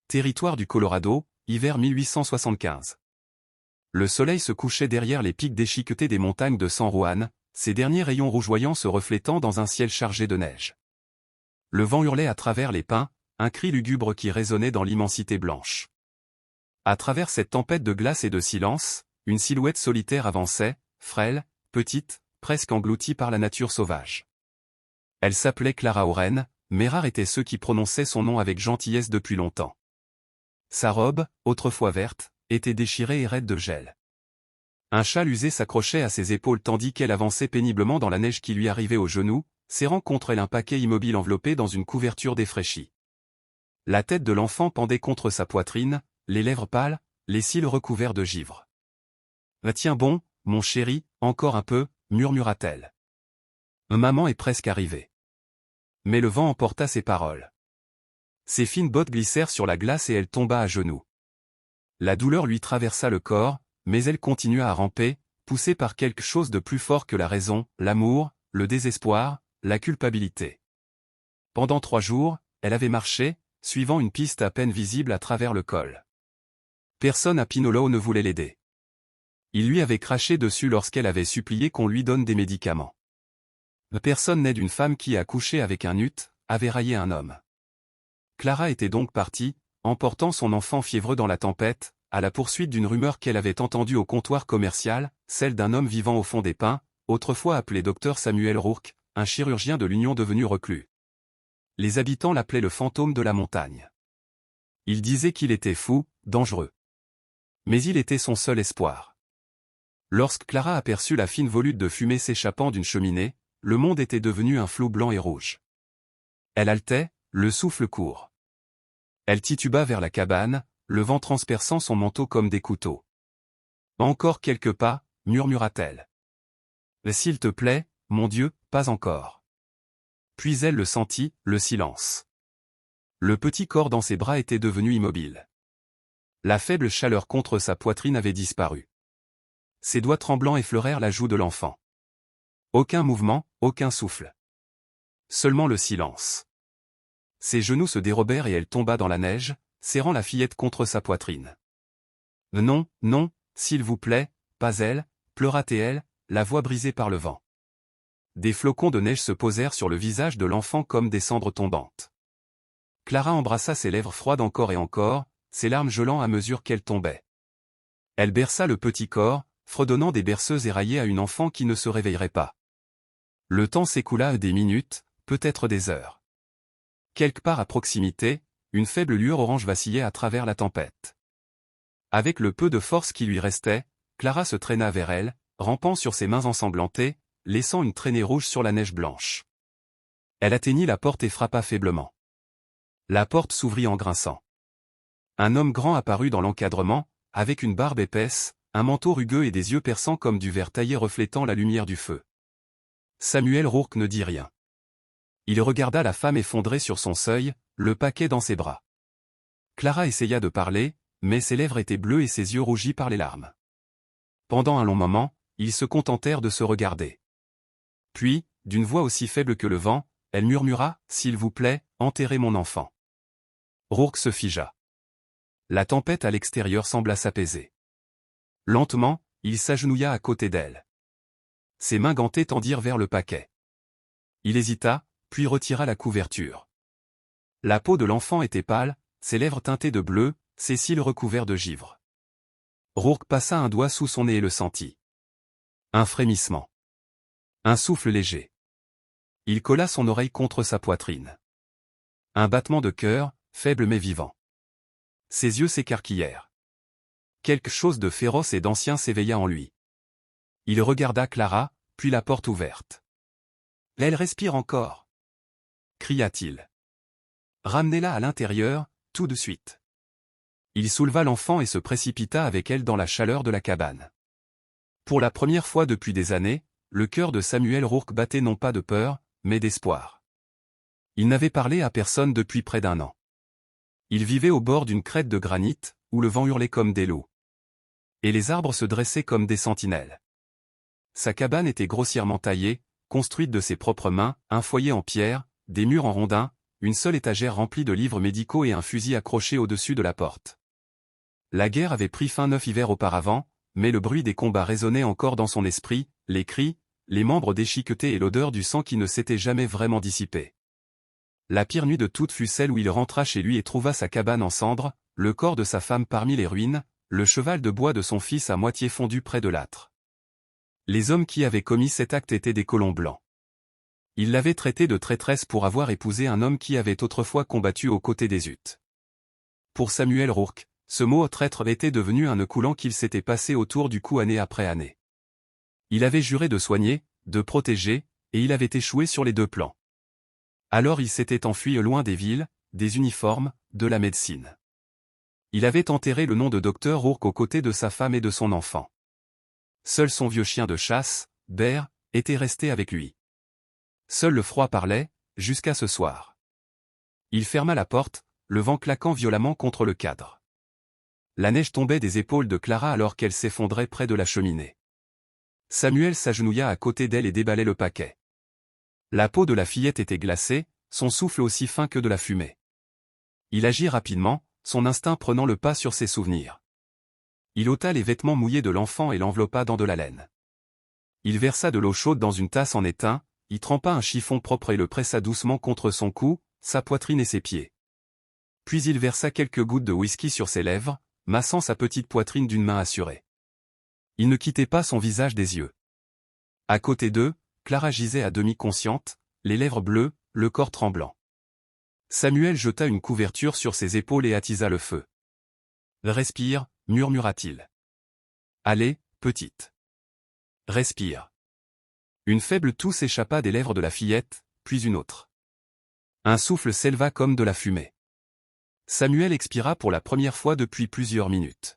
territoire du Colorado, hiver 1875. Le soleil se couchait derrière les pics déchiquetés des montagnes de San Juan, ses derniers rayons rougeoyants se reflétant dans un ciel chargé de neige. Le vent hurlait à travers les pins, un cri lugubre qui résonnait dans l'immensité blanche. À travers cette tempête de glace et de silence, une silhouette solitaire avançait, frêle, petite, presque engloutie par la nature sauvage. Elle s'appelait Clara Oren, mais rares étaient ceux qui prononçaient son nom avec gentillesse depuis longtemps. Sa robe, autrefois verte, était déchirée et raide de gel. Un châle usé s'accrochait à ses épaules tandis qu'elle avançait péniblement dans la neige qui lui arrivait aux genoux, serrant contre elle un paquet immobile enveloppé dans une couverture défraîchie. La tête de l'enfant pendait contre sa poitrine, les lèvres pâles, les cils recouverts de givre. « Tiens bon, mon chéri, encore un peu » murmura-t-elle. « Maman est presque arrivée. » Mais le vent emporta ses paroles. Ses fines bottes glissèrent sur la glace et elle tomba à genoux. La douleur lui traversa le corps, mais elle continua à ramper, poussée par quelque chose de plus fort que la raison, l'amour, le désespoir, la culpabilité. Pendant 3 jours, elle avait marché, suivant une piste à peine visible à travers le col. Personne à Pinolo ne voulait l'aider. Il lui avait craché dessus lorsqu'elle avait supplié qu'on lui donne des médicaments. Personne n'aide une femme qui a couché avec un ut, avait raillé un homme. Clara était donc partie, emportant son enfant fiévreux dans la tempête, à la poursuite d'une rumeur qu'elle avait entendue au comptoir commercial, celle d'un homme vivant au fond des pins, autrefois appelé Dr Samuel Rourke, un chirurgien de l'Union devenu reclus. Les habitants l'appelaient le fantôme de la montagne. Ils disaient qu'il était fou, dangereux. Mais il était son seul espoir. Lorsque Clara aperçut la fine volute de fumée s'échappant d'une cheminée, le monde était devenu un flou blanc et rouge. Elle haletait, le souffle court. Elle tituba vers la cabane, le vent transperçant son manteau comme des couteaux. « Encore quelques pas » murmura-t-elle. « S'il te plaît, mon Dieu, pas encore. » Puis elle le sentit, le silence. Le petit corps dans ses bras était devenu immobile. La faible chaleur contre sa poitrine avait disparu. Ses doigts tremblants effleurèrent la joue de l'enfant. Aucun mouvement, aucun souffle. Seulement le silence. Ses genoux se dérobèrent et elle tomba dans la neige, serrant la fillette contre sa poitrine. « Non, non, s'il vous plaît, pas elle » pleura-t-elle, la voix brisée par le vent. Des flocons de neige se posèrent sur le visage de l'enfant comme des cendres tombantes. Clara embrassa ses lèvres froides encore et encore, ses larmes gelant à mesure qu'elles tombaient. Elle berça le petit corps, fredonnant des berceuses éraillées à une enfant qui ne se réveillerait pas. Le temps s'écoula des minutes, peut-être des heures. Quelque part à proximité, une faible lueur orange vacillait à travers la tempête. Avec le peu de force qui lui restait, Clara se traîna vers elle, rampant sur ses mains ensanglantées, laissant une traînée rouge sur la neige blanche. Elle atteignit la porte et frappa faiblement. La porte s'ouvrit en grinçant. Un homme grand apparut dans l'encadrement, avec une barbe épaisse, un manteau rugueux et des yeux perçants comme du verre taillé reflétant la lumière du feu. Samuel Rourke ne dit rien. Il regarda la femme effondrée sur son seuil, le paquet dans ses bras. Clara essaya de parler, mais ses lèvres étaient bleues et ses yeux rougis par les larmes. Pendant un long moment, ils se contentèrent de se regarder. Puis, d'une voix aussi faible que le vent, elle murmura « S'il vous plaît, enterrez mon enfant ». Rourke se figea. La tempête à l'extérieur sembla s'apaiser. Lentement, il s'agenouilla à côté d'elle. Ses mains gantées tendirent vers le paquet. Il hésita, puis retira la couverture. La peau de l'enfant était pâle, ses lèvres teintées de bleu, ses cils recouverts de givre. Rourke passa un doigt sous son nez et le sentit. Un frémissement. Un souffle léger. Il colla son oreille contre sa poitrine. Un battement de cœur, faible mais vivant. Ses yeux s'écarquillèrent. Quelque chose de féroce et d'ancien s'éveilla en lui. Il regarda Clara, puis la porte ouverte. « Elle respire encore !» cria-t-il. « Ramenez-la à l'intérieur, tout de suite. » Il souleva l'enfant et se précipita avec elle dans la chaleur de la cabane. Pour la première fois depuis des années, le cœur de Samuel Rourke battait non pas de peur, mais d'espoir. Il n'avait parlé à personne depuis près d'1 an. Il vivait au bord d'une crête de granit, où le vent hurlait comme des loups. Et les arbres se dressaient comme des sentinelles. Sa cabane était grossièrement taillée, construite de ses propres mains, un foyer en pierre, des murs en rondins, une seule étagère remplie de livres médicaux et un fusil accroché au-dessus de la porte. La guerre avait pris fin 9 hivers auparavant, mais le bruit des combats résonnait encore dans son esprit, les cris, les membres déchiquetés et l'odeur du sang qui ne s'était jamais vraiment dissipée. La pire nuit de toutes fut celle où il rentra chez lui et trouva sa cabane en cendres, le corps de sa femme parmi les ruines, le cheval de bois de son fils à moitié fondu près de l'âtre. Les hommes qui avaient commis cet acte étaient des colons blancs. Ils l'avaient traitée de traîtresse pour avoir épousé un homme qui avait autrefois combattu aux côtés des Utes. Pour Samuel Rourke, ce mot traître était devenu un nœud coulant qu'il s'était passé autour du cou année après année. Il avait juré de soigner, de protéger, et il avait échoué sur les deux plans. Alors il s'était enfui loin des villes, des uniformes, de la médecine. Il avait enterré le nom de docteur Rourke aux côtés de sa femme et de son enfant. Seul son vieux chien de chasse, Bear, était resté avec lui. Seul le froid parlait, jusqu'à ce soir. Il ferma la porte, le vent claquant violemment contre le cadre. La neige tombait des épaules de Clara alors qu'elle s'effondrait près de la cheminée. Samuel s'agenouilla à côté d'elle et déballait le paquet. La peau de la fillette était glacée, son souffle aussi fin que de la fumée. Il agit rapidement, son instinct prenant le pas sur ses souvenirs. Il ôta les vêtements mouillés de l'enfant et l'enveloppa dans de la laine. Il versa de l'eau chaude dans une tasse en étain, y trempa un chiffon propre et le pressa doucement contre son cou, sa poitrine et ses pieds. Puis il versa quelques gouttes de whisky sur ses lèvres, massant sa petite poitrine d'une main assurée. Il ne quittait pas son visage des yeux. À côté d'eux, Clara gisait à demi consciente, les lèvres bleues, le corps tremblant. Samuel jeta une couverture sur ses épaules et attisa le feu. « Respire », murmura-t-il. « Allez, petite. Respire. » Une faible toux s'échappa des lèvres de la fillette, puis une autre. Un souffle s'éleva comme de la fumée. Samuel expira pour la première fois depuis plusieurs minutes.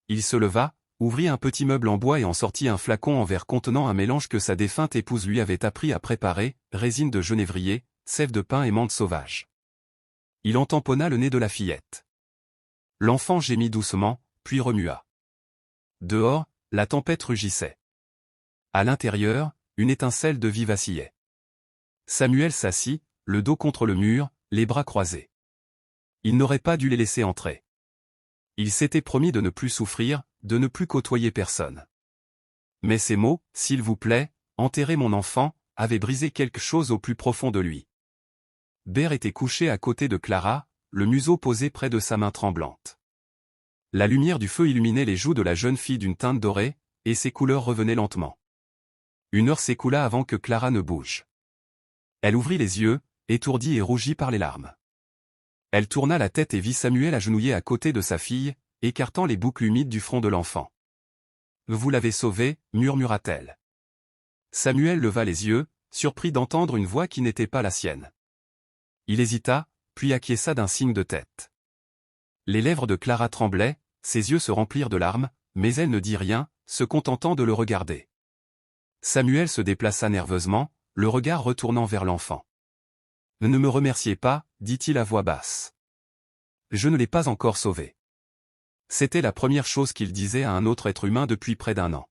Il se leva, ouvrit un petit meuble en bois et en sortit un flacon en verre contenant un mélange que sa défunte épouse lui avait appris à préparer, résine de genévrier, sève de pin et menthe sauvage. Il en tamponna le nez de la fillette. L'enfant gémit doucement, puis remua. Dehors, la tempête rugissait. À l'intérieur, une étincelle de vie vacillait. Samuel s'assit, le dos contre le mur, les bras croisés. Il n'aurait pas dû les laisser entrer. Il s'était promis de ne plus souffrir, de ne plus côtoyer personne. Mais ces mots, « s'il vous plaît, enterrez mon enfant », avaient brisé quelque chose au plus profond de lui. Bear était couché à côté de Clara, le museau posé près de sa main tremblante. La lumière du feu illuminait les joues de la jeune fille d'une teinte dorée, et ses couleurs revenaient lentement. Une heure s'écoula avant que Clara ne bouge. Elle ouvrit les yeux, étourdie et rougie par les larmes. Elle tourna la tête et vit Samuel agenouillé à côté de sa fille, écartant les boucles humides du front de l'enfant. « Vous l'avez sauvé » murmura-t-elle. Samuel leva les yeux, surpris d'entendre une voix qui n'était pas la sienne. Il hésita, puis acquiesça d'un signe de tête. Les lèvres de Clara tremblaient, ses yeux se remplirent de larmes, mais elle ne dit rien, se contentant de le regarder. Samuel se déplaça nerveusement, le regard retournant vers l'enfant. « Ne me remerciez pas » dit-il à voix basse. « Je ne l'ai pas encore sauvé. » C'était la première chose qu'il disait à un autre être humain depuis près d'un an.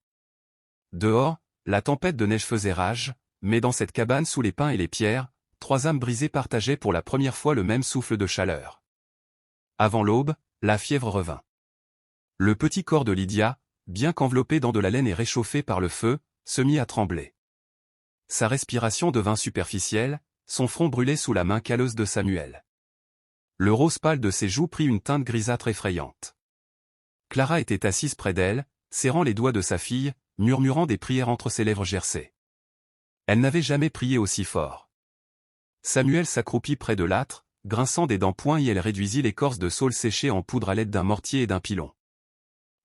Dehors, la tempête de neige faisait rage, mais dans cette cabane sous les pins et les pierres, trois âmes brisées partageaient pour la première fois le même souffle de chaleur. Avant l'aube, la fièvre revint. Le petit corps de Lydia, bien qu'enveloppé dans de la laine et réchauffé par le feu, se mit à trembler. Sa respiration devint superficielle, son front brûlait sous la main calleuse de Samuel. Le rose pâle de ses joues prit une teinte grisâtre effrayante. Clara était assise près d'elle, serrant les doigts de sa fille, murmurant des prières entre ses lèvres gercées. Elle n'avait jamais prié aussi fort. Samuel s'accroupit près de l'âtre, grinçant des dents points et elle réduisit l'écorce de saule séchée en poudre à l'aide d'un mortier et d'un pilon.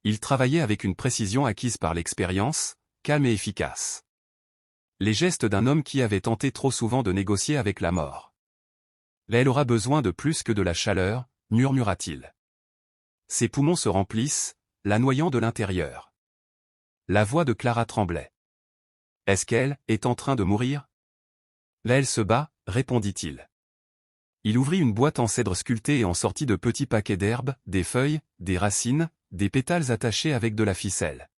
Il travaillait avec une précision acquise par l'expérience, calme et efficace. Les gestes d'un homme qui avait tenté trop souvent de négocier avec la mort. « Elle aura besoin de plus que de la chaleur », murmura-t-il. Ses poumons se remplissent, la noyant de l'intérieur. La voix de Clara tremblait. « Est-ce qu'elle est en train de mourir ?» « Là elle se bat », répondit-il. Il ouvrit une boîte en cèdre sculpté et en sortit de petits paquets d'herbes, des feuilles, des racines, des pétales attachés avec de la ficelle.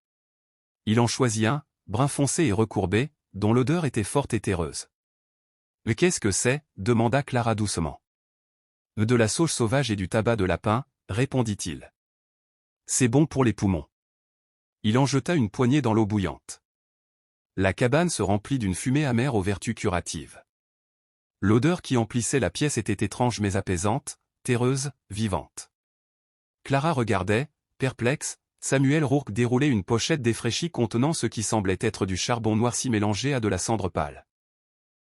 Il en choisit un, brun foncé et recourbé, dont l'odeur était forte et terreuse. Qu'est-ce que c'est? Demanda Clara doucement. De la sauge sauvage et du tabac de lapin, répondit-il. C'est bon pour les poumons. Il en jeta une poignée dans l'eau bouillante. La cabane se remplit d'une fumée amère aux vertus curatives. L'odeur qui emplissait la pièce était étrange mais apaisante, terreuse, vivante. Clara regardait, perplexe, Samuel Rourke dérouler une pochette défraîchie contenant ce qui semblait être du charbon noirci mélangé à de la cendre pâle.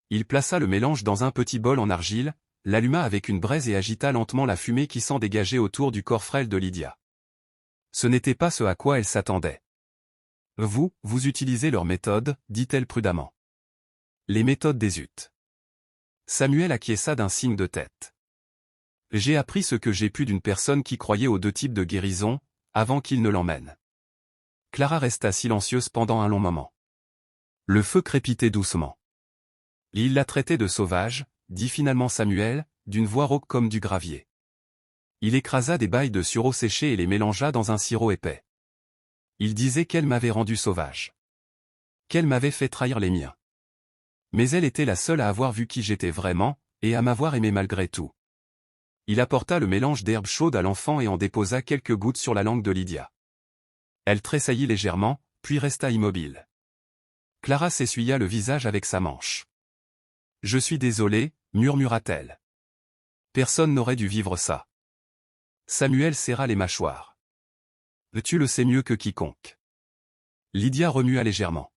Il plaça le mélange dans un petit bol en argile, l'alluma avec une braise et agita lentement la fumée qui s'en dégageait autour du corps frêle de Lydia. Ce n'était pas ce à quoi elle s'attendait. Vous utilisez leur méthode, dit-elle prudemment. Les méthodes des Utes. Samuel acquiesça d'un signe de tête. J'ai appris ce que j'ai pu d'une personne qui croyait aux deux types de guérison, avant qu'il ne l'emmène. Clara resta silencieuse pendant un long moment. Le feu crépitait doucement. Il la traitait de sauvage, dit finalement Samuel, d'une voix rauque comme du gravier. Il écrasa des bailles de sureau séchées et les mélangea dans un sirop épais. Il disait qu'elle m'avait rendu sauvage. Qu'elle m'avait fait trahir les miens. Mais elle était la seule à avoir vu qui j'étais vraiment, et à m'avoir aimé malgré tout. Il apporta le mélange d'herbes chaudes à l'enfant et en déposa quelques gouttes sur la langue de Lydia. Elle tressaillit légèrement, puis resta immobile. Clara s'essuya le visage avec sa manche. « Je suis désolée, murmura-t-elle. Personne n'aurait dû vivre ça. » Samuel serra les mâchoires. « Tu le sais mieux que quiconque. » Lydia remua légèrement.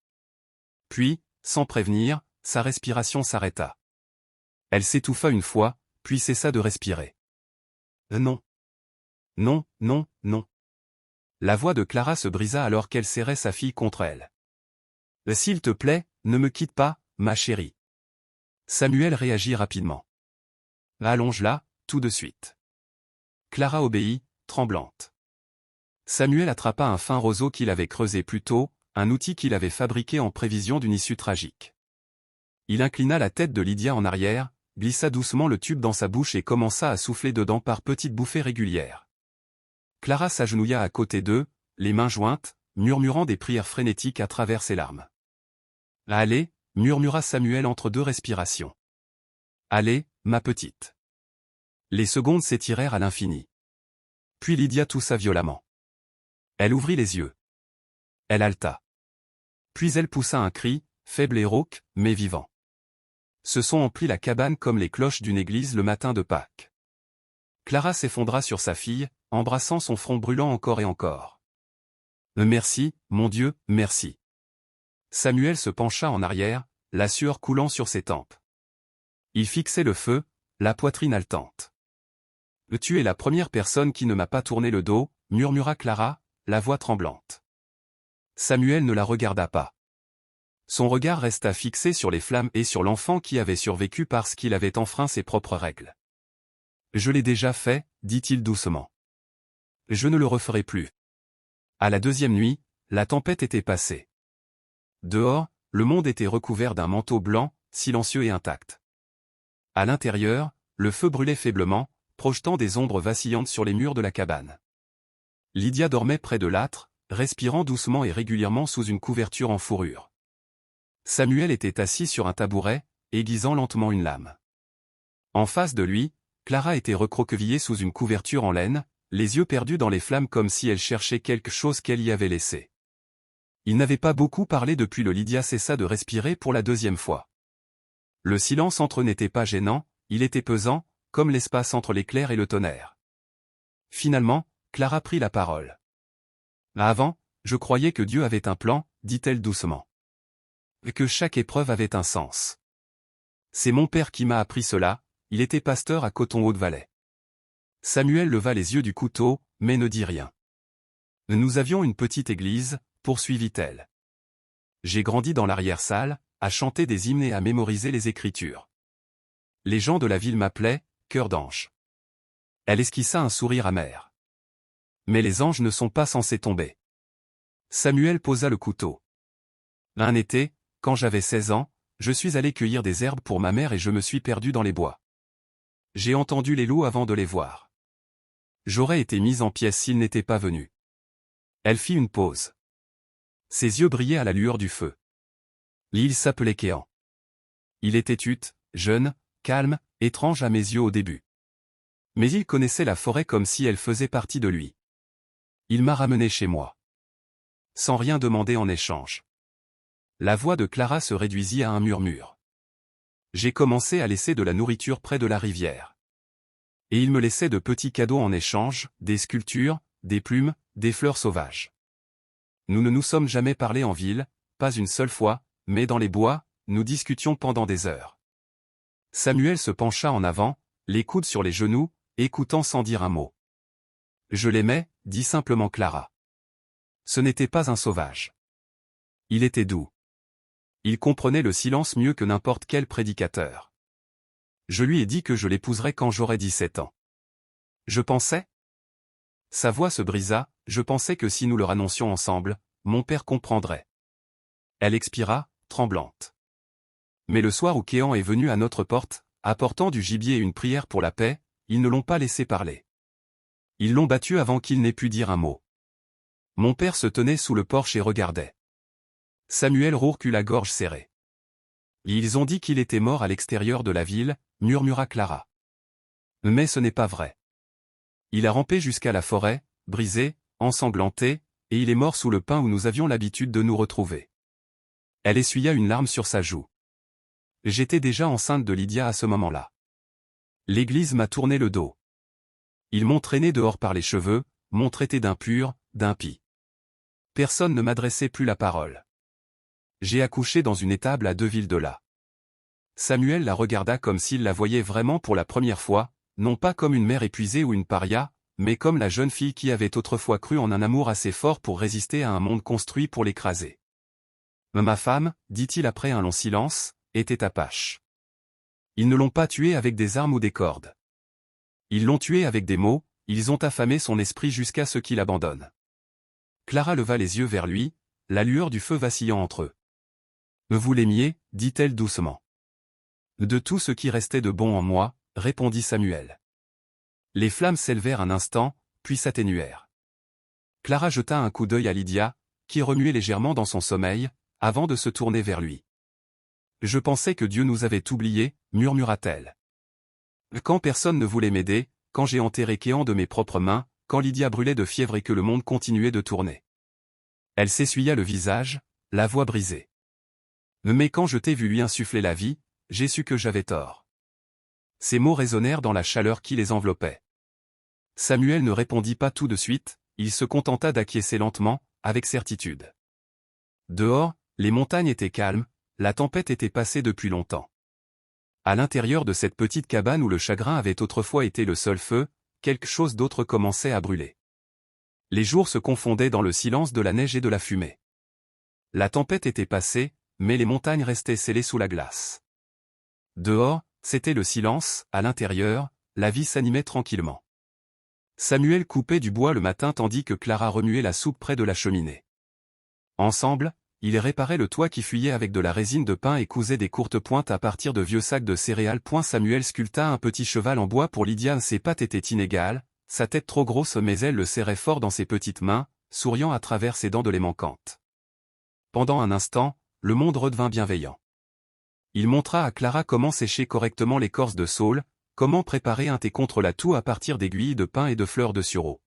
Puis, sans prévenir, sa respiration s'arrêta. Elle s'étouffa une fois, puis cessa de respirer. Non. Non, non, non. La voix de Clara se brisa alors qu'elle serrait sa fille contre elle. « S'il te plaît, ne me quitte pas, ma chérie. » Samuel réagit rapidement. « Allonge-la, tout de suite. » Clara obéit, tremblante. Samuel attrapa un fin roseau qu'il avait creusé plus tôt, un outil qu'il avait fabriqué en prévision d'une issue tragique. Il inclina la tête de Lydia en arrière, glissa doucement le tube dans sa bouche et commença à souffler dedans par petites bouffées régulières. Clara s'agenouilla à côté d'eux, les mains jointes, murmurant des prières frénétiques à travers ses larmes. « Allez, » murmura Samuel entre deux respirations. « Allez, ma petite. » Les secondes s'étirèrent à l'infini. Puis Lydia toussa violemment. Elle ouvrit les yeux. Elle haleta. Puis elle poussa un cri, faible et rauque, mais vivant. Ce son emplit la cabane comme les cloches d'une église le matin de Pâques. Clara s'effondra sur sa fille, embrassant son front brûlant encore et encore. « Merci, mon Dieu, merci. » Samuel se pencha en arrière, la sueur coulant sur ses tempes. Il fixait le feu, la poitrine haletante. « Tu es la première personne qui ne m'a pas tourné le dos, » murmura Clara, la voix tremblante. Samuel ne la regarda pas. Son regard resta fixé sur les flammes et sur l'enfant qui avait survécu parce qu'il avait enfreint ses propres règles. « Je l'ai déjà fait, » dit-il doucement. « Je ne le referai plus. » À la deuxième nuit, la tempête était passée. Dehors, le monde était recouvert d'un manteau blanc, silencieux et intact. À l'intérieur, le feu brûlait faiblement, projetant des ombres vacillantes sur les murs de la cabane. Lydia dormait près de l'âtre, respirant doucement et régulièrement sous une couverture en fourrure. Samuel était assis sur un tabouret, aiguisant lentement une lame. En face de lui, Clara était recroquevillée sous une couverture en laine, les yeux perdus dans les flammes comme si elle cherchait quelque chose qu'elle y avait laissé. Ils n'avaient pas beaucoup parlé depuis le Lydia cessa de respirer pour la deuxième fois. Le silence entre eux n'était pas gênant, il était pesant, comme l'espace entre l'éclair et le tonnerre. Finalement, Clara prit la parole. « Avant, je croyais que Dieu avait un plan, » dit-elle doucement. « Et que chaque épreuve avait un sens. C'est mon père qui m'a appris cela, il était pasteur à Coton-Haute-Vallée. » Samuel leva les yeux du couteau, mais ne dit rien. « Nous avions une petite église, » poursuivit-elle. « J'ai grandi dans l'arrière-salle, à chanter des hymnes et à mémoriser les Écritures. Les gens de la ville m'appelaient « Cœur d'ange ». Elle esquissa un sourire amer. « Mais les anges ne sont pas censés tomber. » Samuel posa le couteau. « Un été, quand j'avais 16 ans, je suis allé cueillir des herbes pour ma mère et je me suis perdu dans les bois. J'ai entendu les loups avant de les voir. J'aurais été mise en pièces s'ils n'étaient pas venus. » Elle fit une pause. Ses yeux brillaient à la lueur du feu. Il s'appelait Kéan. Il était Ute, jeune, calme, étrange à mes yeux au début. Mais il connaissait la forêt comme si elle faisait partie de lui. Il m'a ramené chez moi. Sans rien demander en échange. La voix de Clara se réduisit à un murmure. J'ai commencé à laisser de la nourriture près de la rivière. Et il me laissait de petits cadeaux en échange, des sculptures, des plumes, des fleurs sauvages. Nous ne nous sommes jamais parlé en ville, pas une seule fois, mais dans les bois, nous discutions pendant des heures. Samuel se pencha en avant, les coudes sur les genoux, écoutant sans dire un mot. Je l'aimais, dit simplement Clara. Ce n'était pas un sauvage. Il était doux. Il comprenait le silence mieux que n'importe quel prédicateur. Je lui ai dit que je l'épouserais quand j'aurais 17 ans. Je pensais. Sa voix se brisa, je pensais que si nous le annoncions ensemble, mon père comprendrait. Elle expira, tremblante. Mais le soir où Kéan est venu à notre porte, apportant du gibier et une prière pour la paix, ils ne l'ont pas laissé parler. Ils l'ont battu avant qu'il n'ait pu dire un mot. Mon père se tenait sous le porche et regardait. Samuel Rourke eut la gorge serrée. Ils ont dit qu'il était mort à l'extérieur de la ville, murmura Clara. Mais ce n'est pas vrai. Il a rampé jusqu'à la forêt, brisé, ensanglanté, et il est mort sous le pin où nous avions l'habitude de nous retrouver. Elle essuya une larme sur sa joue. J'étais déjà enceinte de Lydia à ce moment-là. L'Église m'a tourné le dos. Ils m'ont traîné dehors par les cheveux, m'ont traité d'impur, d'impie. Personne ne m'adressait plus la parole. J'ai accouché dans une étable à 2 villes de là. Samuel la regarda comme s'il la voyait vraiment pour la première fois, non pas comme une mère épuisée ou une paria, mais comme la jeune fille qui avait autrefois cru en un amour assez fort pour résister à un monde construit pour l'écraser. Ma femme, dit-il après un long silence, était apache. Ils ne l'ont pas tuée avec des armes ou des cordes. Ils l'ont tuée avec des mots, ils ont affamé son esprit jusqu'à ce qu'il abandonne. Clara leva les yeux vers lui, la lueur du feu vacillant entre eux. Vous l'aimiez, dit-elle doucement. De tout ce qui restait de bon en moi, répondit Samuel. Les flammes s'élevèrent un instant, puis s'atténuèrent. Clara jeta un coup d'œil à Lydia, qui remuait légèrement dans son sommeil, avant de se tourner vers lui. Je pensais que Dieu nous avait oubliés, murmura-t-elle. Quand personne ne voulait m'aider, quand j'ai enterré Kéan de mes propres mains, quand Lydia brûlait de fièvre et que le monde continuait de tourner. Elle s'essuya le visage, la voix brisée. Mais quand je t'ai vu lui insuffler la vie, j'ai su que j'avais tort. Ces mots résonnèrent dans la chaleur qui les enveloppait. Samuel ne répondit pas tout de suite, il se contenta d'acquiescer lentement, avec certitude. Dehors, les montagnes étaient calmes, la tempête était passée depuis longtemps. À l'intérieur de cette petite cabane où le chagrin avait autrefois été le seul feu, quelque chose d'autre commençait à brûler. Les jours se confondaient dans le silence de la neige et de la fumée. La tempête était passée, mais les montagnes restaient scellées sous la glace. Dehors, c'était le silence, à l'intérieur, la vie s'animait tranquillement. Samuel coupait du bois le matin tandis que Clara remuait la soupe près de la cheminée. Ensemble, ils réparaient le toit qui fuyait avec de la résine de pin et cousaient des courtes pointes à partir de vieux sacs de céréales. Samuel sculpta un petit cheval en bois pour Lydia. Ses pattes étaient inégales, sa tête trop grosse mais elle le serrait fort dans ses petites mains, souriant à travers ses dents de lait manquantes. Pendant un instant, le monde redevint bienveillant. Il montra à Clara comment sécher correctement l'écorce de saule, comment préparer un thé contre la toux à partir d'aiguilles de pin et de fleurs de sureau.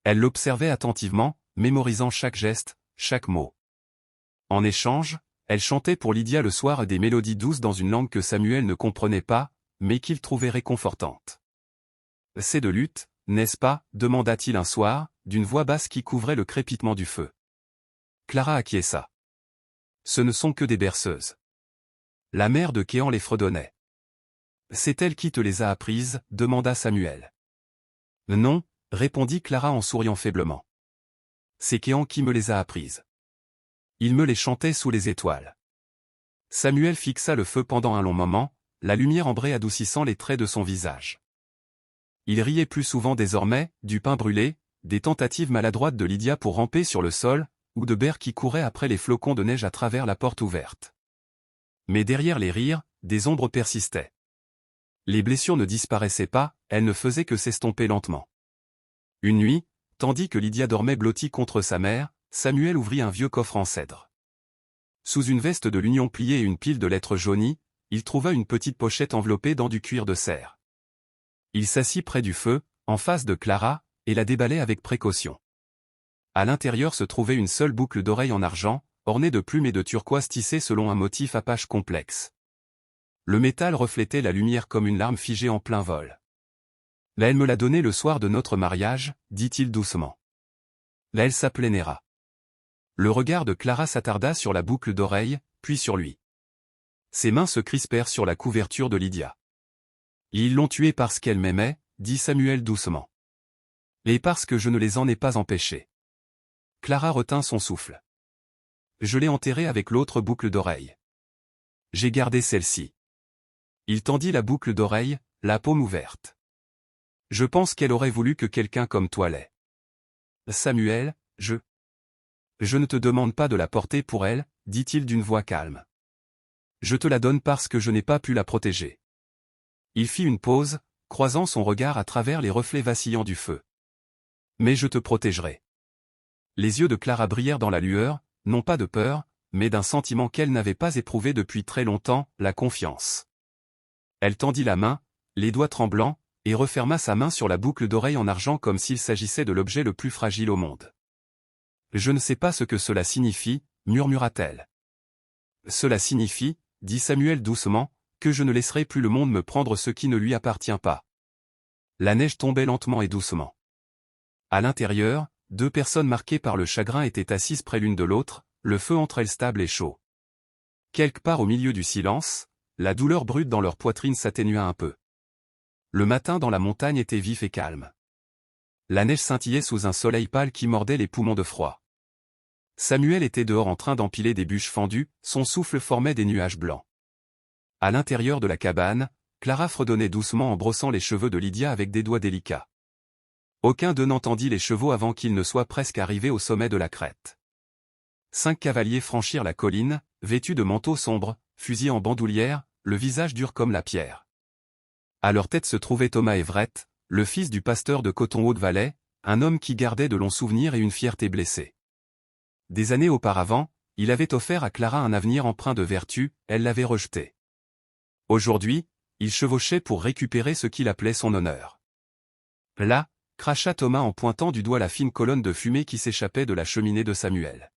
Elle l'observait attentivement, mémorisant chaque geste, chaque mot. En échange, elle chantait pour Lydia le soir des mélodies douces dans une langue que Samuel ne comprenait pas, mais qu'il trouvait réconfortante. « C'est de lutte, n'est-ce pas » demanda-t-il un soir, d'une voix basse qui couvrait le crépitement du feu. Clara acquiesça. Ce ne sont que des berceuses. La mère de Kéan les fredonnait. C'est elle qui te les a apprises, demanda Samuel. Non, répondit Clara en souriant faiblement. C'est Kéan qui me les a apprises. Il me les chantait sous les étoiles. Samuel fixa le feu pendant un long moment, la lumière ambrée adoucissant les traits de son visage. Il riait plus souvent désormais, du pain brûlé, des tentatives maladroites de Lydia pour ramper sur le sol, ou de Bert qui courait après les flocons de neige à travers la porte ouverte. Mais derrière les rires, des ombres persistaient. Les blessures ne disparaissaient pas, elles ne faisaient que s'estomper lentement. Une nuit, tandis que Lydia dormait blottie contre sa mère, Samuel ouvrit un vieux coffre en cèdre. Sous une veste de l'Union pliée et une pile de lettres jaunies, il trouva une petite pochette enveloppée dans du cuir de cerf. Il s'assit près du feu, en face de Clara, et la déballait avec précaution. À l'intérieur se trouvait une seule boucle d'oreille en argent, ornée de plumes et de turquoise tissées selon un motif apache complexe. Le métal reflétait la lumière comme une larme figée en plein vol. Là, elle me l'a donnée le soir de notre mariage, dit-il doucement. Là, elle s'appelait Néra. Le regard de Clara s'attarda sur la boucle d'oreille, puis sur lui. Ses mains se crispèrent sur la couverture de Lydia. Ils l'ont tuée parce qu'elle m'aimait, dit Samuel doucement. Et parce que je ne les en ai pas empêchés. Clara retint son souffle. Je l'ai enterrée avec l'autre boucle d'oreille. J'ai gardé celle-ci. Il tendit la boucle d'oreille, la paume ouverte. Je pense qu'elle aurait voulu que quelqu'un comme toi l'ait. Samuel, je ne te demande pas de la porter pour elle, dit-il d'une voix calme. Je te la donne parce que je n'ai pas pu la protéger. Il fit une pause, croisant son regard à travers les reflets vacillants du feu. Mais je te protégerai. Les yeux de Clara brillèrent dans la lueur, non pas de peur, mais d'un sentiment qu'elle n'avait pas éprouvé depuis très longtemps, la confiance. Elle tendit la main, les doigts tremblants, et referma sa main sur la boucle d'oreille en argent comme s'il s'agissait de l'objet le plus fragile au monde. Je ne sais pas ce que cela signifie, murmura-t-elle. Cela signifie, dit Samuel doucement, que je ne laisserai plus le monde me prendre ce qui ne lui appartient pas. La neige tombait lentement et doucement. À l'intérieur, deux personnes marquées par le chagrin étaient assises près l'une de l'autre, le feu entre elles stable et chaud. Quelque part au milieu du silence, la douleur brute dans leur poitrine s'atténua un peu. Le matin dans la montagne était vif et calme. La neige scintillait sous un soleil pâle qui mordait les poumons de froid. Samuel était dehors en train d'empiler des bûches fendues, son souffle formait des nuages blancs. À l'intérieur de la cabane, Clara fredonnait doucement en brossant les cheveux de Lydia avec des doigts délicats. Aucun d'eux n'entendit les chevaux avant qu'ils ne soient presque arrivés au sommet de la crête. 5 cavaliers franchirent la colline, vêtus de manteaux sombres, fusils en bandoulière, le visage dur comme la pierre. À leur tête se trouvait Thomas Everett, le fils du pasteur de Coton-Haute-Valley, un homme qui gardait de longs souvenirs et une fierté blessée. Des années auparavant, il avait offert à Clara un avenir empreint de vertu, elle l'avait rejeté. Aujourd'hui, il chevauchait pour récupérer ce qu'il appelait son honneur. Là, cracha Thomas en pointant du doigt la fine colonne de fumée qui s'échappait de la cheminée de Samuel.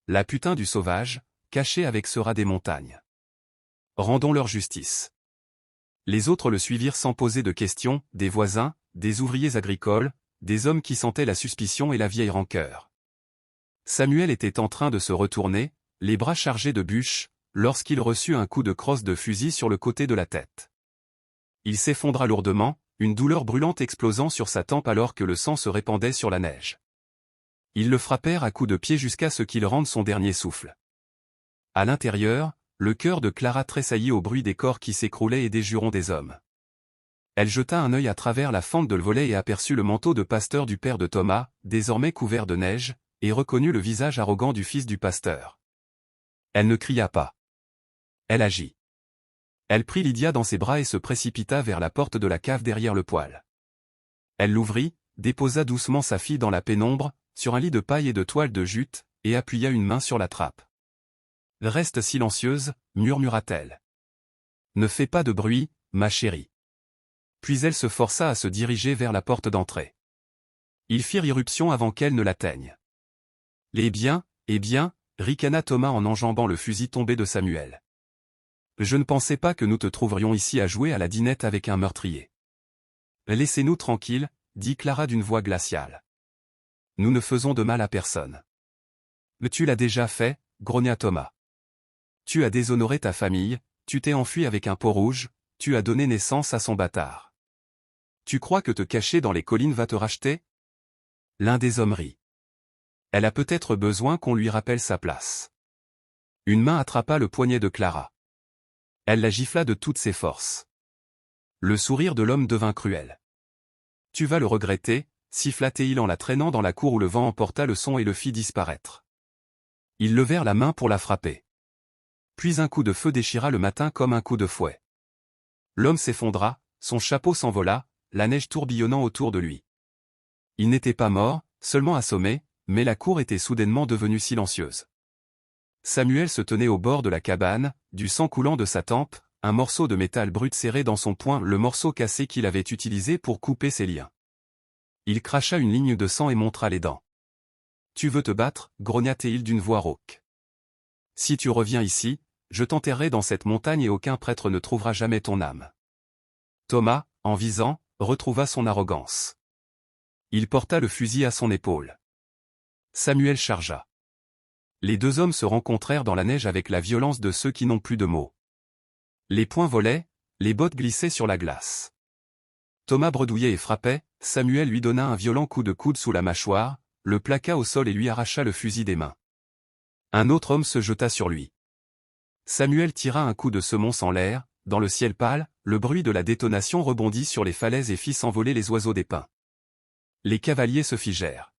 La putain du sauvage, cachée avec ce rat des montagnes. Rendons leur justice. Les autres le suivirent sans poser de questions, des voisins, des ouvriers agricoles, des hommes qui sentaient la suspicion et la vieille rancœur. Samuel était en train de se retourner, les bras chargés de bûches, lorsqu'il reçut un coup de crosse de fusil sur le côté de la tête. Il s'effondra lourdement, une douleur brûlante explosant sur sa tempe alors que le sang se répandait sur la neige. Ils le frappèrent à coups de pied jusqu'à ce qu'il rende son dernier souffle. À l'intérieur, le cœur de Clara tressaillit au bruit des corps qui s'écroulaient et des jurons des hommes. Elle jeta un œil à travers la fente de le volet et aperçut le manteau de pasteur du père de Thomas, désormais couvert de neige, et reconnut le visage arrogant du fils du pasteur. Elle ne cria pas. Elle agit. Elle prit Lydia dans ses bras et se précipita vers la porte de la cave derrière le poêle. Elle l'ouvrit, déposa doucement sa fille dans la pénombre, sur un lit de paille et de toile de jute, et appuya une main sur la trappe. « Reste silencieuse, murmura-t-elle. Ne fais pas de bruit, ma chérie. » Puis elle se força à se diriger vers la porte d'entrée. Ils firent irruption avant qu'elle ne l'atteigne. « Eh bien, ricana Thomas en enjambant le fusil tombé de Samuel. Je ne pensais pas que nous te trouverions ici à jouer à la dinette avec un meurtrier. Laissez-nous tranquilles, dit Clara d'une voix glaciale. Nous ne faisons de mal à personne. Tu l'as déjà fait, grogna Thomas. Tu as déshonoré ta famille, tu t'es enfui avec un peau-rouge, tu as donné naissance à son bâtard. Tu crois que te cacher dans les collines va te racheter? L'un des hommes rit. Elle a peut-être besoin qu'on lui rappelle sa place. Une main attrapa le poignet de Clara. Elle la gifla de toutes ses forces. Le sourire de l'homme devint cruel. Tu vas le regretter, siffla-t-il en la traînant dans la cour où le vent emporta le son et le fit disparaître. Ils levèrent la main pour la frapper. Puis un coup de feu déchira le matin comme un coup de fouet. L'homme s'effondra, son chapeau s'envola, la neige tourbillonnant autour de lui. Il n'était pas mort, seulement assommé, mais la cour était soudainement devenue silencieuse. Samuel se tenait au bord de la cabane, du sang coulant de sa tempe, un morceau de métal brut serré dans son poing, le morceau cassé qu'il avait utilisé pour couper ses liens. Il cracha une ligne de sang et montra les dents. « Tu veux te battre » grogna-t-il d'une voix rauque. « Si tu reviens ici, je t'enterrerai dans cette montagne et aucun prêtre ne trouvera jamais ton âme. » Thomas, en visant, retrouva son arrogance. Il porta le fusil à son épaule. Samuel chargea. Les deux hommes se rencontrèrent dans la neige avec la violence de ceux qui n'ont plus de mots. Les poings volaient, les bottes glissaient sur la glace. Thomas bredouillait et frappait, Samuel lui donna un violent coup de coude sous la mâchoire, le plaqua au sol et lui arracha le fusil des mains. Un autre homme se jeta sur lui. Samuel tira un coup de semonce en l'air, dans le ciel pâle, le bruit de la détonation rebondit sur les falaises et fit s'envoler les oiseaux des pins. Les cavaliers se figèrent.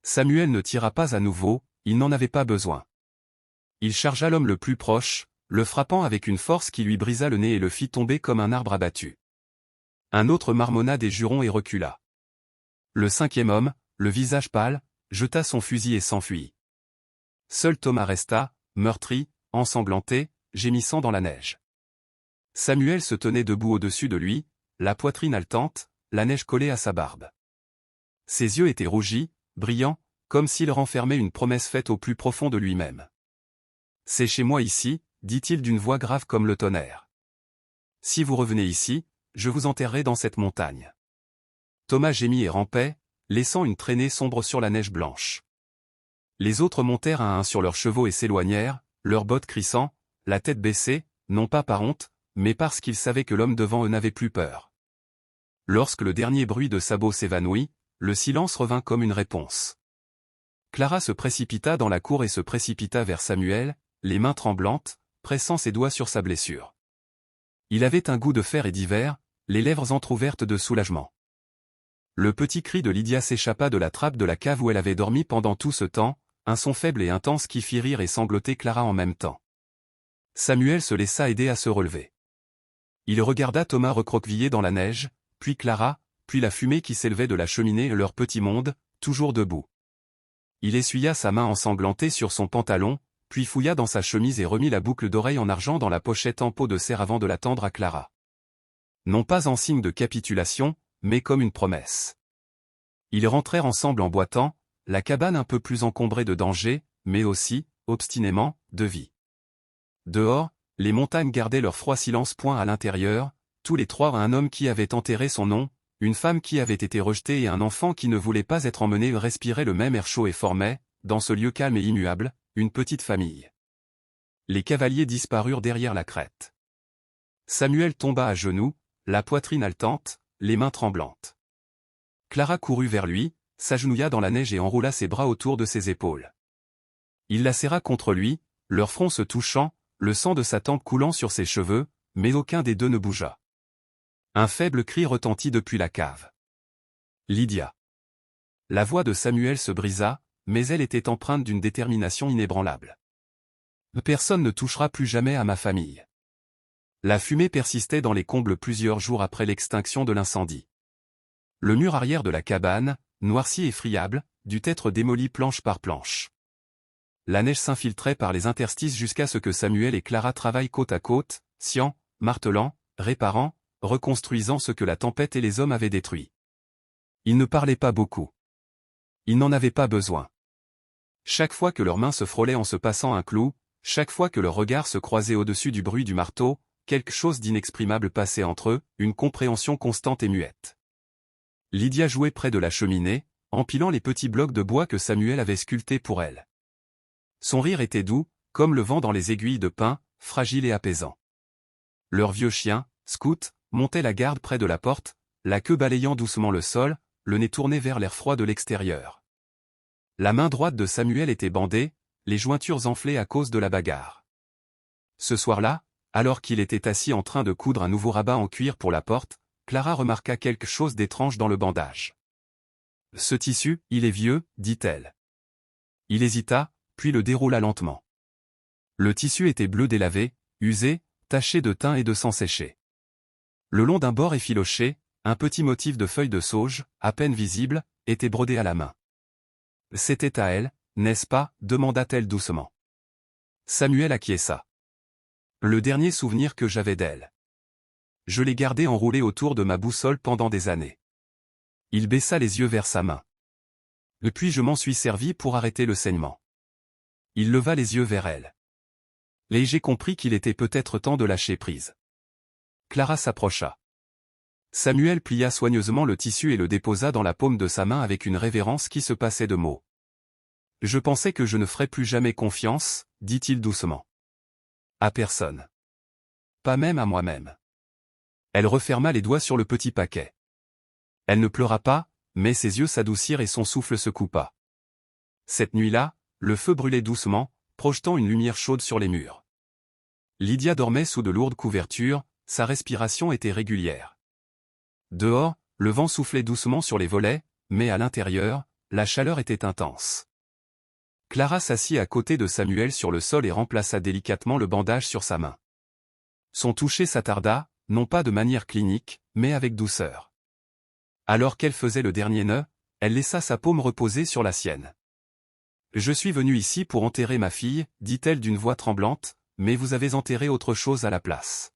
Samuel ne tira pas à nouveau, il n'en avait pas besoin. Il chargea l'homme le plus proche, le frappant avec une force qui lui brisa le nez et le fit tomber comme un arbre abattu. Un autre marmonna des jurons et recula. Le cinquième homme, le visage pâle, jeta son fusil et s'enfuit. Seul Thomas resta, meurtri, ensanglanté, gémissant dans la neige. Samuel se tenait debout au-dessus de lui, la poitrine haletante, la neige collée à sa barbe. Ses yeux étaient rougis, brillants, comme s'il renfermait une promesse faite au plus profond de lui-même. « C'est chez moi ici » dit-il d'une voix grave comme le tonnerre. « Si vous revenez ici, je vous enterrerai dans cette montagne. » Thomas gémit et rampait, laissant une traînée sombre sur la neige blanche. Les autres montèrent un à un sur leurs chevaux et s'éloignèrent, leurs bottes crissant, la tête baissée, non pas par honte, mais parce qu'ils savaient que l'homme devant eux n'avait plus peur. Lorsque le dernier bruit de sabots s'évanouit, le silence revint comme une réponse. Clara se précipita dans la cour et se précipita vers Samuel, les mains tremblantes, pressant ses doigts sur sa blessure. Il avait un goût de fer et d'hiver, les lèvres entr'ouvertes de soulagement. Le petit cri de Lydia s'échappa de la trappe de la cave où elle avait dormi pendant tout ce temps, un son faible et intense qui fit rire et sangloter Clara en même temps. Samuel se laissa aider à se relever. Il regarda Thomas recroquevillé dans la neige, puis Clara, puis la fumée qui s'élevait de la cheminée et leur petit monde, toujours debout. Il essuya sa main ensanglantée sur son pantalon, puis fouilla dans sa chemise et remit la boucle d'oreille en argent dans la pochette en peau de serre avant de la tendre à Clara. Non pas en signe de capitulation, mais comme une promesse. Ils rentrèrent ensemble en boitant, la cabane un peu plus encombrée de danger, mais aussi, obstinément, de vie. Dehors, les montagnes gardaient leur froid silence. À l'intérieur, tous les trois un homme qui avait enterré son nom, une femme qui avait été rejetée et un enfant qui ne voulait pas être emmené respiraient le même air chaud et formait, dans ce lieu calme et immuable, une petite famille. Les cavaliers disparurent derrière la crête. Samuel tomba à genoux, la poitrine haletante, les mains tremblantes. Clara courut vers lui, s'agenouilla dans la neige et enroula ses bras autour de ses épaules. Il la serra contre lui, leurs fronts se touchant, le sang de sa tempe coulant sur ses cheveux, mais aucun des deux ne bougea. Un faible cri retentit depuis la cave. Lydia. La voix de Samuel se brisa, mais elle était empreinte d'une détermination inébranlable. Personne ne touchera plus jamais à ma famille. La fumée persistait dans les combles plusieurs jours après l'extinction de l'incendie. Le mur arrière de la cabane, noirci et friable, dut être démoli planche par planche. La neige s'infiltrait par les interstices jusqu'à ce que Samuel et Clara travaillent côte à côte, sciant, martelant, réparant, reconstruisant ce que la tempête et les hommes avaient détruit. Ils ne parlaient pas beaucoup. Ils n'en avaient pas besoin. Chaque fois que leurs mains se frôlaient en se passant un clou, chaque fois que leurs regards se croisaient au-dessus du bruit du marteau, quelque chose d'inexprimable passait entre eux, une compréhension constante et muette. Lydia jouait près de la cheminée, empilant les petits blocs de bois que Samuel avait sculptés pour elle. Son rire était doux, comme le vent dans les aiguilles de pin, fragile et apaisant. Leur vieux chien, Scout, montait la garde près de la porte, la queue balayant doucement le sol, le nez tourné vers l'air froid de l'extérieur. La main droite de Samuel était bandée, les jointures enflées à cause de la bagarre. Ce soir-là, alors qu'il était assis en train de coudre un nouveau rabat en cuir pour la porte, Clara remarqua quelque chose d'étrange dans le bandage. « Ce tissu, il est vieux, dit-elle. » Il hésita, puis le déroula lentement. Le tissu était bleu délavé, usé, taché de teint et de sang séché. Le long d'un bord effiloché, un petit motif de feuilles de sauge, à peine visible, était brodé à la main. « C'était à elle, n'est-ce pas » demanda-t-elle doucement. Samuel acquiesça. Le dernier souvenir que j'avais d'elle. Je l'ai gardé enroulé autour de ma boussole pendant des années. Il baissa les yeux vers sa main. Puis je m'en suis servi pour arrêter le saignement. Il leva les yeux vers elle. Et j'ai compris qu'il était peut-être temps de lâcher prise. Clara s'approcha. Samuel plia soigneusement le tissu et le déposa dans la paume de sa main avec une révérence qui se passait de mots. « Je pensais que je ne ferais plus jamais confiance, dit-il doucement. À personne. Pas même à moi-même. » Elle referma les doigts sur le petit paquet. Elle ne pleura pas, mais ses yeux s'adoucirent et son souffle se coupa. Cette nuit-là, le feu brûlait doucement, projetant une lumière chaude sur les murs. Lydia dormait sous de lourdes couvertures, sa respiration était régulière. Dehors, le vent soufflait doucement sur les volets, mais à l'intérieur, la chaleur était intense. Clara s'assit à côté de Samuel sur le sol et remplaça délicatement le bandage sur sa main. Son toucher s'attarda, non pas de manière clinique, mais avec douceur. Alors qu'elle faisait le dernier nœud, elle laissa sa paume reposer sur la sienne. « Je suis venue ici pour enterrer ma fille, dit-elle d'une voix tremblante, mais vous avez enterré autre chose à la place. »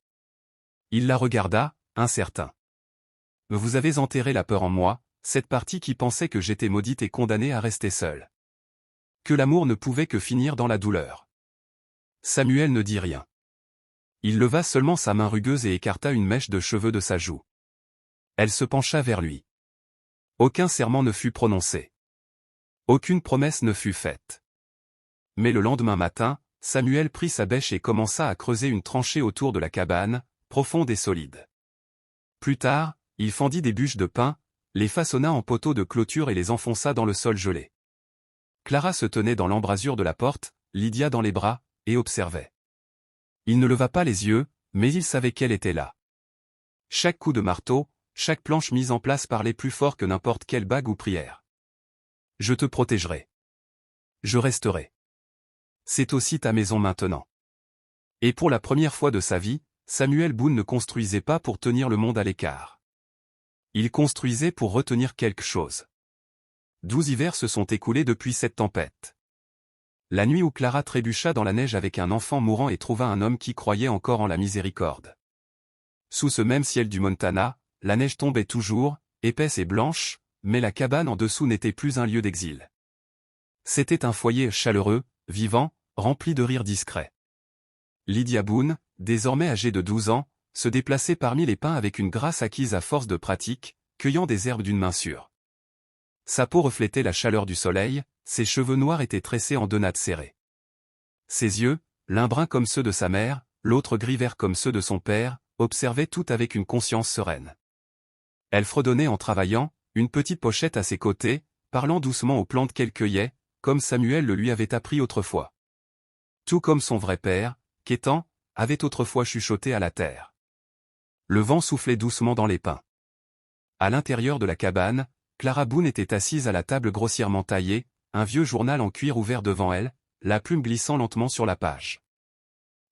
Il la regarda, incertain. « Vous avez enterré la peur en moi, cette partie qui pensait que j'étais maudite et condamnée à rester seule. Que l'amour ne pouvait que finir dans la douleur. » Samuel ne dit rien. Il leva seulement sa main rugueuse et écarta une mèche de cheveux de sa joue. Elle se pencha vers lui. Aucun serment ne fut prononcé. Aucune promesse ne fut faite. Mais le lendemain matin, Samuel prit sa bêche et commença à creuser une tranchée autour de la cabane, profonde et solide. Plus tard, il fendit des bûches de pin, les façonna en poteaux de clôture et les enfonça dans le sol gelé. Clara se tenait dans l'embrasure de la porte, Lydia dans les bras, et observait. Il ne leva pas les yeux, mais il savait qu'elle était là. Chaque coup de marteau, chaque planche mise en place parlait plus fort que n'importe quelle bague ou prière. « Je te protégerai. Je resterai. C'est aussi ta maison maintenant. » Et pour la première fois de sa vie, Samuel Boone ne construisait pas pour tenir le monde à l'écart. Il construisait pour retenir quelque chose. 12 hivers se sont écoulés depuis cette tempête. La nuit où Clara trébucha dans la neige avec un enfant mourant et trouva un homme qui croyait encore en la miséricorde. Sous ce même ciel du Montana, la neige tombait toujours, épaisse et blanche, mais la cabane en dessous n'était plus un lieu d'exil. C'était un foyer chaleureux, vivant, rempli de rires discrets. Lydia Boone, désormais âgée de 12 ans, se déplaçait parmi les pins avec une grâce acquise à force de pratique, cueillant des herbes d'une main sûre. Sa peau reflétait la chaleur du soleil, ses cheveux noirs étaient tressés en 2 nattes serrées. Ses yeux, l'un brun comme ceux de sa mère, l'autre gris-vert comme ceux de son père, observaient tout avec une conscience sereine. Elle fredonnait en travaillant, une petite pochette à ses côtés, parlant doucement aux plantes qu'elle cueillait, comme Samuel le lui avait appris autrefois. Tout comme son vrai père, Kétan, avait autrefois chuchoté à la terre. Le vent soufflait doucement dans les pins. À l'intérieur de la cabane, Clara Boone était assise à la table grossièrement taillée, un vieux journal en cuir ouvert devant elle, la plume glissant lentement sur la page.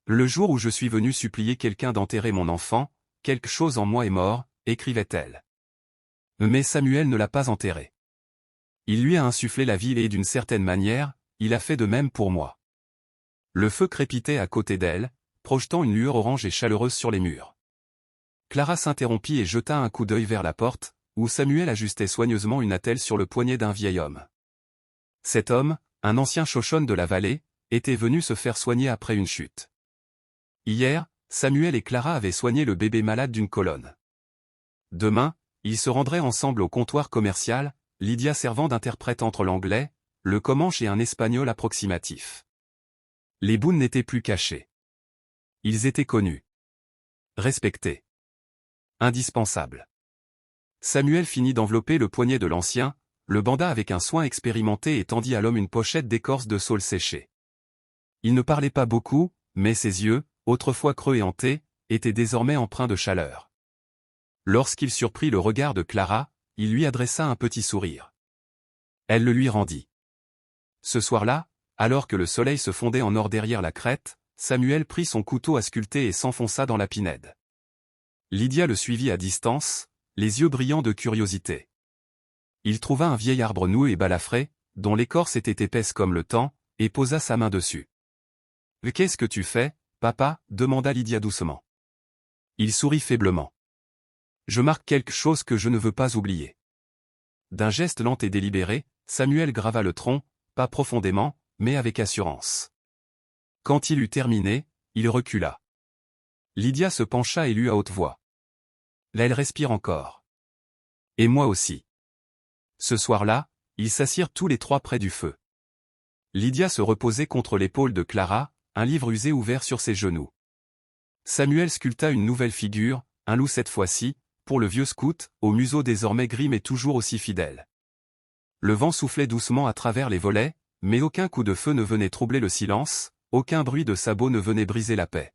Le jour où je suis venue supplier quelqu'un d'enterrer mon enfant, quelque chose en moi est mort, écrivait-elle. Mais Samuel ne l'a pas enterré. Il lui a insufflé la vie et d'une certaine manière, il a fait de même pour moi. Le feu crépitait à côté d'elle, projetant une lueur orange et chaleureuse sur les murs. Clara s'interrompit et jeta un coup d'œil vers la porte, où Samuel ajustait soigneusement une attelle sur le poignet d'un vieil homme. Cet homme, un ancien chochonne de la vallée, était venu se faire soigner après une chute. Hier, Samuel et Clara avaient soigné le bébé malade d'une colonne. Demain, ils se rendraient ensemble au comptoir commercial, Lydia servant d'interprète entre l'anglais, le comanche et un espagnol approximatif. Les Boone n'étaient plus cachés. Ils étaient connus. Respectés. Indispensables. Samuel finit d'envelopper le poignet de l'ancien, le banda avec un soin expérimenté et tendit à l'homme une pochette d'écorce de saule séchée. Il ne parlait pas beaucoup, mais ses yeux, autrefois creux et hantés, étaient désormais empreints de chaleur. Lorsqu'il surprit le regard de Clara, il lui adressa un petit sourire. Elle le lui rendit. Ce soir-là, alors que le soleil se fondait en or derrière la crête, Samuel prit son couteau à sculpter et s'enfonça dans la pinède. Lydia le suivit à distance, les yeux brillants de curiosité. Il trouva un vieil arbre noueux et balafré, dont l'écorce était épaisse comme le temps, et posa sa main dessus. « Qu'est-ce que tu fais, papa » demanda Lydia doucement. Il sourit faiblement. « Je marque quelque chose que je ne veux pas oublier. » D'un geste lent et délibéré, Samuel grava le tronc, pas profondément, mais avec assurance. Quand il eut terminé, il recula. Lydia se pencha et lut à haute voix. « Là elle respire encore. Et moi aussi. » Ce soir-là, ils s'assirent tous les trois près du feu. Lydia se reposait contre l'épaule de Clara, un livre usé ouvert sur ses genoux. Samuel sculpta une nouvelle figure, un loup cette fois-ci, pour le vieux scout, au museau désormais gris mais toujours aussi fidèle. Le vent soufflait doucement à travers les volets, mais aucun coup de feu ne venait troubler le silence, aucun bruit de sabots ne venait briser la paix.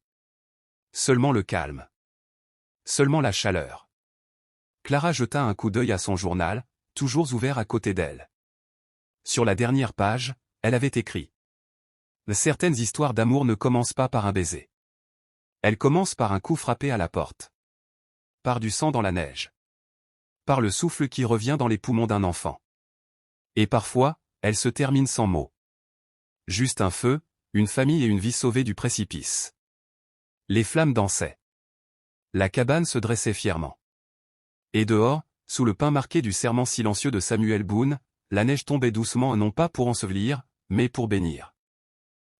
Seulement le calme. Seulement la chaleur. Clara jeta un coup d'œil à son journal, toujours ouvert à côté d'elle. Sur la dernière page, elle avait écrit. Certaines histoires d'amour ne commencent pas par un baiser. Elles commencent par un coup frappé à la porte. Par du sang dans la neige. Par le souffle qui revient dans les poumons d'un enfant. Et parfois, elles se terminent sans mots. Juste un feu, une famille et une vie sauvée du précipice. Les flammes dansaient. La cabane se dressait fièrement. Et dehors, sous le pin marqué du serment silencieux de Samuel Boone, la neige tombait doucement non pas pour ensevelir, mais pour bénir.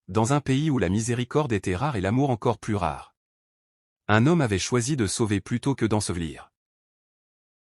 Dans un pays où la miséricorde était rare et l'amour encore plus rare. Un homme avait choisi de sauver plutôt que d'ensevelir.